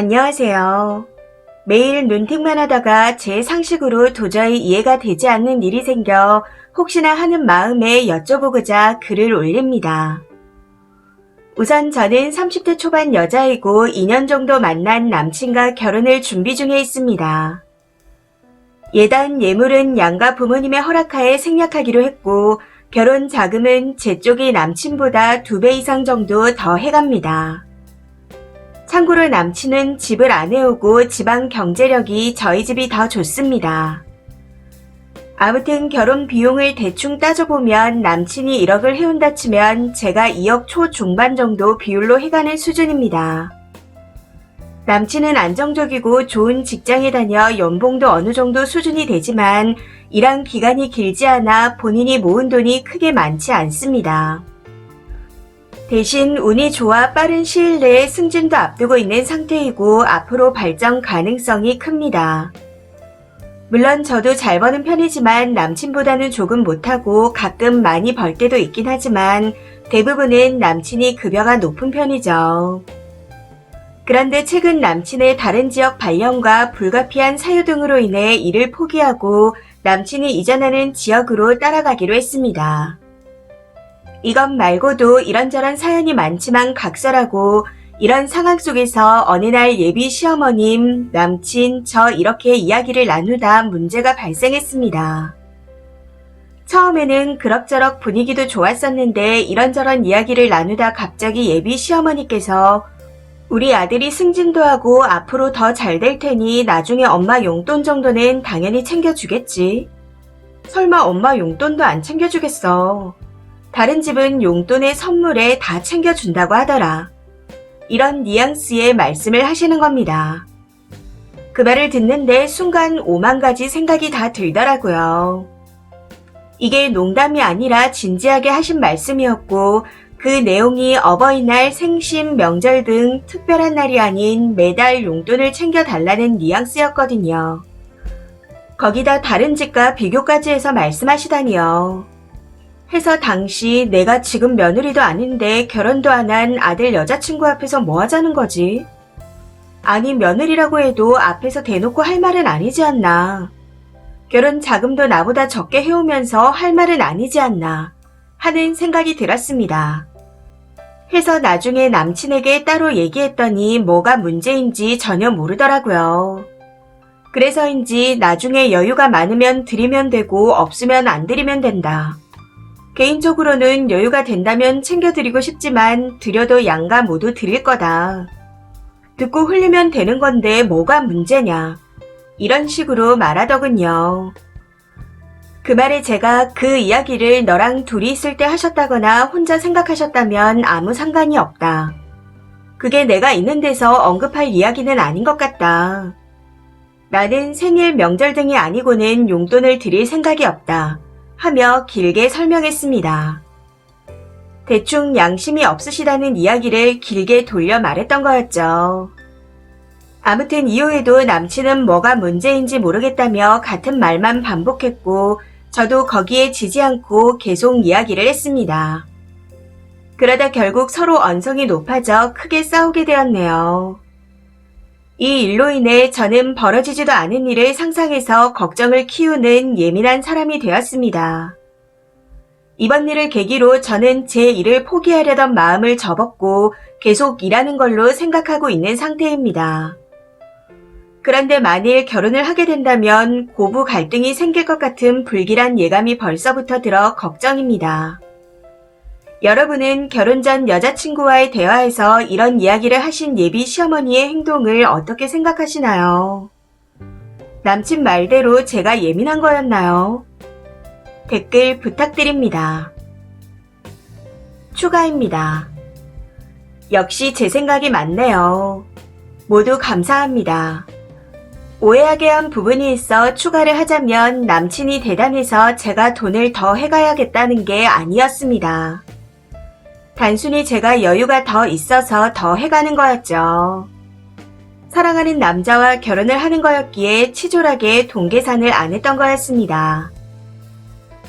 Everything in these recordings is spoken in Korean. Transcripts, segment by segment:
안녕하세요. 매일 눈팅만 하다가 제 상식으로 도저히 이해가 되지 않는 일이 생겨 혹시나 하는 마음에 여쭤보고자 글을 올립니다. 우선 저는 30대 초반 여자이고 2년 정도 만난 남친과 결혼을 준비 중에 있습니다. 예단 예물은 양가 부모님의 허락하에 생략하기로 했고 결혼 자금은 제 쪽이 남친보다 2배 이상 정도 더 해갑니다. 참고로 남친은 집을 안 해오고 지방 경제력이 저희 집이 더 좋습니다. 아무튼 결혼 비용을 대충 따져보면 남친이 1억을 해온다 치면 제가 2억 초중반 정도 비율로 해가는 수준입니다. 남친은 안정적이고 좋은 직장에 다녀 연봉도 어느 정도 수준이 되지만 일한 기간이 길지 않아 본인이 모은 돈이 크게 많지 않습니다. 대신 운이 좋아 빠른 시일 내에 승진도 앞두고 있는 상태이고 앞으로 발전 가능성이 큽니다. 물론 저도 잘 버는 편이지만 남친보다는 조금 못하고 가끔 많이 벌 때도 있긴 하지만 대부분은 남친이 급여가 높은 편이죠. 그런데 최근 남친의 다른 지역 발령과 불가피한 사유 등으로 인해 일을 포기하고 남친이 이전하는 지역으로 따라가기로 했습니다. 이것 말고도 이런저런 사연이 많지만 각설하고 이런 상황 속에서 어느 날 예비 시어머님, 남친, 저 이렇게 이야기를 나누다 문제가 발생했습니다. 처음에는 그럭저럭 분위기도 좋았었는데 이런저런 이야기를 나누다 갑자기 예비 시어머니께서 우리 아들이 승진도 하고 앞으로 더 잘 될 테니 나중에 엄마 용돈 정도는 당연히 챙겨주겠지. 설마 엄마 용돈도 안 챙겨주겠어. 다른 집은 용돈에 선물에 다 챙겨준다고 하더라. 이런 뉘앙스의 말씀을 하시는 겁니다. 그 말을 듣는데 순간 5만 가지 생각이 다 들더라고요. 이게 농담이 아니라 진지하게 하신 말씀이었고 그 내용이 어버이날, 생신, 명절 등 특별한 날이 아닌 매달 용돈을 챙겨달라는 뉘앙스였거든요. 거기다 다른 집과 비교까지 해서 말씀하시다니요. 해서 당시 내가 지금 며느리도 아닌데 결혼도 안 한 아들 여자친구 앞에서 뭐 하자는 거지? 아니 며느리라고 해도 앞에서 대놓고 할 말은 아니지 않나. 결혼 자금도 나보다 적게 해오면서 할 말은 아니지 않나 하는 생각이 들었습니다. 해서 나중에 남친에게 따로 얘기했더니 뭐가 문제인지 전혀 모르더라고요. 그래서인지 나중에 여유가 많으면 드리면 되고 없으면 안 드리면 된다. 개인적으로는 여유가 된다면 챙겨드리고 싶지만 드려도 양가 모두 드릴 거다. 듣고 흘리면 되는 건데 뭐가 문제냐. 이런 식으로 말하더군요. 그 말에 제가 그 이야기를 너랑 둘이 있을 때 하셨다거나 혼자 생각하셨다면 아무 상관이 없다. 그게 내가 있는 데서 언급할 이야기는 아닌 것 같다. 나는 생일, 명절 등이 아니고는 용돈을 드릴 생각이 없다. 하며 길게 설명했습니다. 대충 양심이 없으시다는 이야기를 길게 돌려 말했던 거였죠. 아무튼 이후에도 남친은 뭐가 문제인지 모르겠다며 같은 말만 반복했고 저도 거기에 지지 않고 계속 이야기를 했습니다. 그러다 결국 서로 언성이 높아져 크게 싸우게 되었네요. 이 일로 인해 저는 벌어지지도 않은 일을 상상해서 걱정을 키우는 예민한 사람이 되었습니다. 이번 일을 계기로 저는 제 일을 포기하려던 마음을 접었고 계속 일하는 걸로 생각하고 있는 상태입니다. 그런데 만일 결혼을 하게 된다면 고부 갈등이 생길 것 같은 불길한 예감이 벌써부터 들어 걱정입니다. 여러분은 결혼 전 여자친구와의 대화에서 이런 이야기를 하신 예비 시어머니의 행동을 어떻게 생각하시나요? 남친 말대로 제가 예민한 거였나요? 댓글 부탁드립니다. 추가입니다. 역시 제 생각이 맞네요. 모두 감사합니다. 오해하게 한 부분이 있어 추가를 하자면 남친이 대단해서 제가 돈을 더 해가야겠다는 게 아니었습니다. 단순히 제가 여유가 더 있어서 더 해가는 거였죠. 사랑하는 남자와 결혼을 하는 거였기에 치졸하게 돈 계산을 안 했던 거였습니다.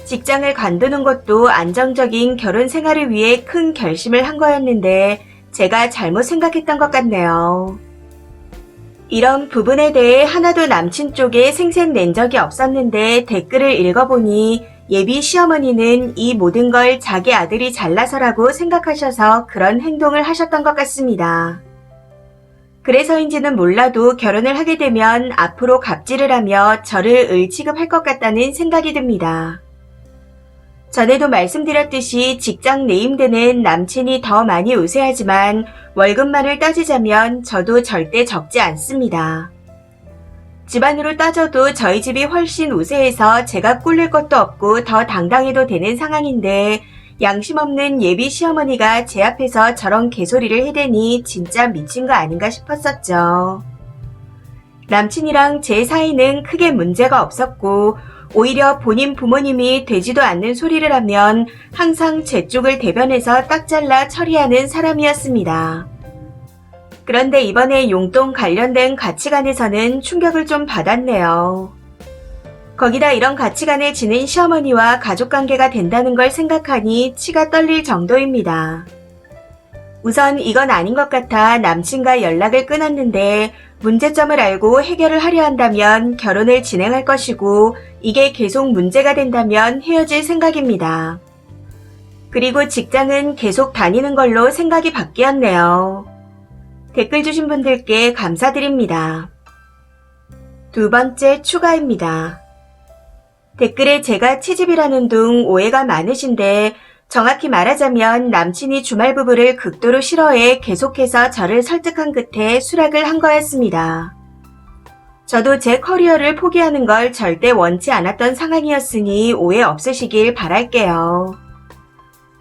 직장을 관두는 것도 안정적인 결혼 생활을 위해 큰 결심을 한 거였는데 제가 잘못 생각했던 것 같네요. 이런 부분에 대해 하나도 남친 쪽에 생색 낸 적이 없었는데 댓글을 읽어보니 예비 시어머니는 이 모든 걸 자기 아들이 잘나서라고 생각하셔서 그런 행동을 하셨던 것 같습니다. 그래서인지는 몰라도 결혼을 하게 되면 앞으로 갑질을 하며 저를 을 취급할 것 같다는 생각이 듭니다. 전에도 말씀드렸듯이 직장 네임드는 남친이 더 많이 우세하지만 월급만을 따지자면 저도 절대 적지 않습니다. 집안으로 따져도 저희 집이 훨씬 우세해서 제가 꿀릴 것도 없고 더 당당해도 되는 상황인데 양심 없는 예비 시어머니가 제 앞에서 저런 개소리를 해대니 진짜 미친 거 아닌가 싶었었죠. 남친이랑 제 사이는 크게 문제가 없었고 오히려 본인 부모님이 되지도 않는 소리를 하면 항상 제 쪽을 대변해서 딱 잘라 처리하는 사람이었습니다. 그런데 이번에 용돈 관련된 가치관에서는 충격을 좀 받았네요. 거기다 이런 가치관을 지닌 시어머니와 가족관계가 된다는 걸 생각하니 치가 떨릴 정도입니다. 우선 이건 아닌 것 같아 남친과 연락을 끊었는데 문제점을 알고 해결을 하려 한다면 결혼을 진행할 것이고 이게 계속 문제가 된다면 헤어질 생각입니다. 그리고 직장은 계속 다니는 걸로 생각이 바뀌었네요. 댓글 주신 분들께 감사드립니다. 두 번째 추가입니다. 댓글에 제가 치집이라는 둥 오해가 많으신데 정확히 말하자면 남친이 주말 부부를 극도로 싫어해 계속해서 저를 설득한 끝에 수락을 한 거였습니다. 저도 제 커리어를 포기하는 걸 절대 원치 않았던 상황이었으니 오해 없으시길 바랄게요.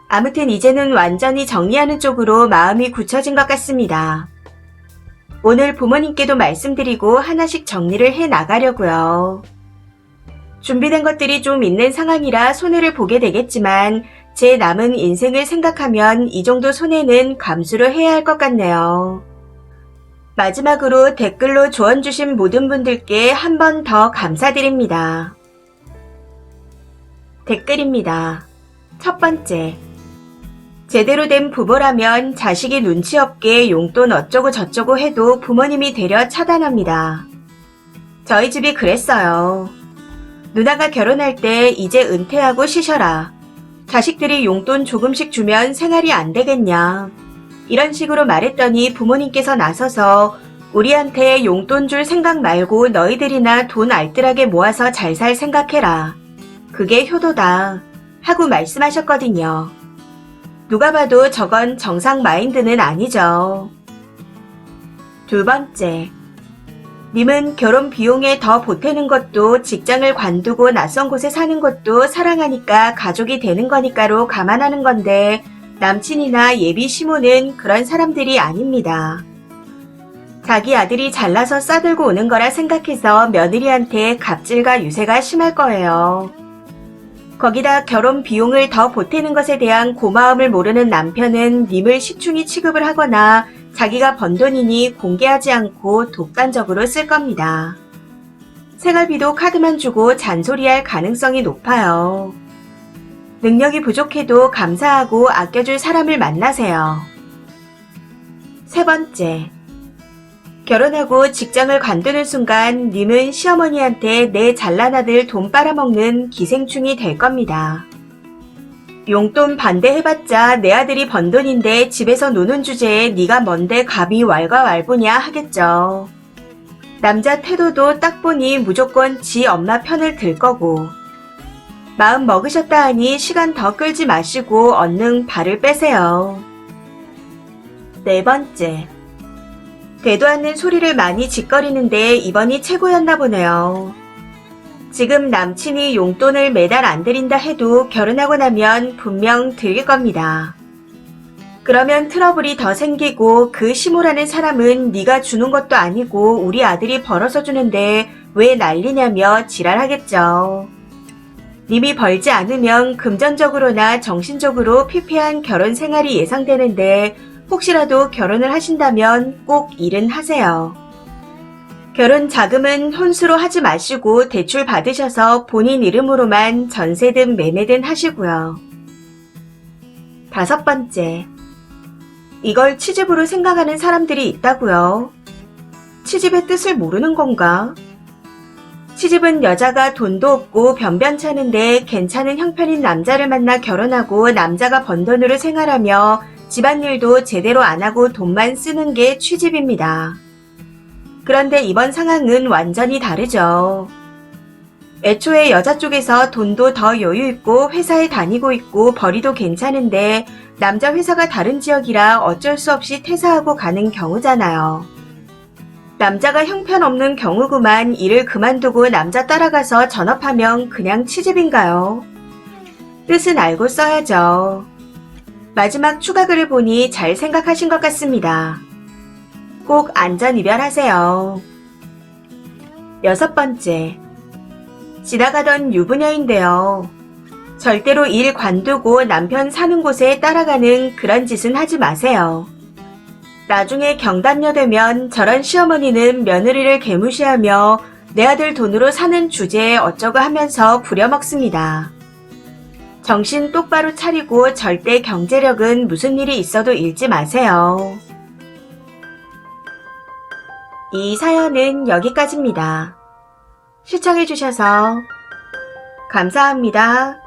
아무튼 이제는 완전히 정리하는 쪽으로 마음이 굳혀진 것 같습니다. 오늘 부모님께도 말씀드리고 하나씩 정리를 해 나가려고요. 준비된 것들이 좀 있는 상황이라 손해를 보게 되겠지만 제 남은 인생을 생각하면 이 정도 손해는 감수를 해야 할 것 같네요. 마지막으로 댓글로 조언 주신 모든 분들께 한 번 더 감사드립니다. 댓글입니다. 첫 번째. 제대로 된 부모라면 자식이 눈치 없게 용돈 어쩌고 저쩌고 해도 부모님이 되려 차단합니다. 저희 집이 그랬어요. 누나가 결혼할 때 이제 은퇴하고 쉬셔라. 자식들이 용돈 조금씩 주면 생활이 안 되겠냐. 이런 식으로 말했더니 부모님께서 나서서 우리한테 용돈 줄 생각 말고 너희들이나 돈 알뜰하게 모아서 잘 살 생각해라. 그게 효도다. 하고 말씀하셨거든요. 누가 봐도 저건 정상 마인드는 아니죠. 두 번째. 님은 결혼 비용에 더 보태는 것도 직장을 관두고 낯선 곳에 사는 것도 사랑하니까 가족이 되는 거니까로 감안하는 건데 남친이나 예비 시모는 그런 사람들이 아닙니다. 자기 아들이 잘나서 싸들고 오는 거라 생각해서 며느리한테 갑질과 유세가 심할 거예요. 거기다 결혼 비용을 더 보태는 것에 대한 고마움을 모르는 남편은 님을 식충이 취급을 하거나 자기가 번 돈이니 공개하지 않고 독단적으로 쓸 겁니다. 생활비도 카드만 주고 잔소리할 가능성이 높아요. 능력이 부족해도 감사하고 아껴줄 사람을 만나세요. 세 번째. 결혼하고 직장을 관두는 순간 님은 시어머니한테 내 잘난 아들 돈 빨아먹는 기생충이 될 겁니다. 용돈 반대해봤자 내 아들이 번 돈인데 집에서 노는 주제에 네가 뭔데 감히 왈가왈부냐 하겠죠. 남자 태도도 딱 보니 무조건 지 엄마 편을 들 거고. 마음 먹으셨다 하니 시간 더 끌지 마시고 얼른 발을 빼세요. 네 번째. 되도 않는 소리를 많이 짓거리는데 이번이 최고였나 보네요. 지금 남친이 용돈을 매달 안 드린다 해도 결혼하고 나면 분명 드릴 겁니다. 그러면 트러블이 더 생기고 그 시모라는 사람은 네가 주는 것도 아니고 우리 아들이 벌어서 주는데 왜 난리냐며 지랄하겠죠. 님이 벌지 않으면 금전적으로나 정신적으로 피폐한 결혼 생활이 예상되는데 혹시라도 결혼을 하신다면 꼭 일은 하세요. 결혼 자금은 혼수로 하지 마시고 대출 받으셔서 본인 이름으로만 전세든 매매든 하시고요. 다섯 번째. 이걸 취집으로 생각하는 사람들이 있다고요. 치집의 뜻을 모르는 건가? 치집은 여자가 돈도 없고 변변찮은데 괜찮은 형편인 남자를 만나 결혼하고 남자가 번 돈으로 생활하며 집안일도 제대로 안 하고 돈만 쓰는 게 취집입니다. 그런데 이번 상황은 완전히 다르죠. 애초에 여자 쪽에서 돈도 더 여유 있고 회사에 다니고 있고 벌이도 괜찮은데 남자 회사가 다른 지역이라 어쩔 수 없이 퇴사하고 가는 경우잖아요. 남자가 형편없는 경우구만. 일을 그만두고 남자 따라가서 전업하면 그냥 취집인가요? 뜻은 알고 써야죠. 마지막 추가글을 보니 잘 생각하신 것 같습니다. 꼭 안전이별하세요. 6번째. 지나가던 유부녀인데요. 절대로 일 관두고 남편 사는 곳에 따라가는 그런 짓은 하지 마세요. 나중에 경단녀 되면 저런 시어머니는 며느리를 개무시하며 내 아들 돈으로 사는 주제에 어쩌고 하면서 부려먹습니다. 정신 똑바로 차리고 절대 경제력은 무슨 일이 있어도 잃지 마세요. 이 사연은 여기까지입니다. 시청해주셔서 감사합니다.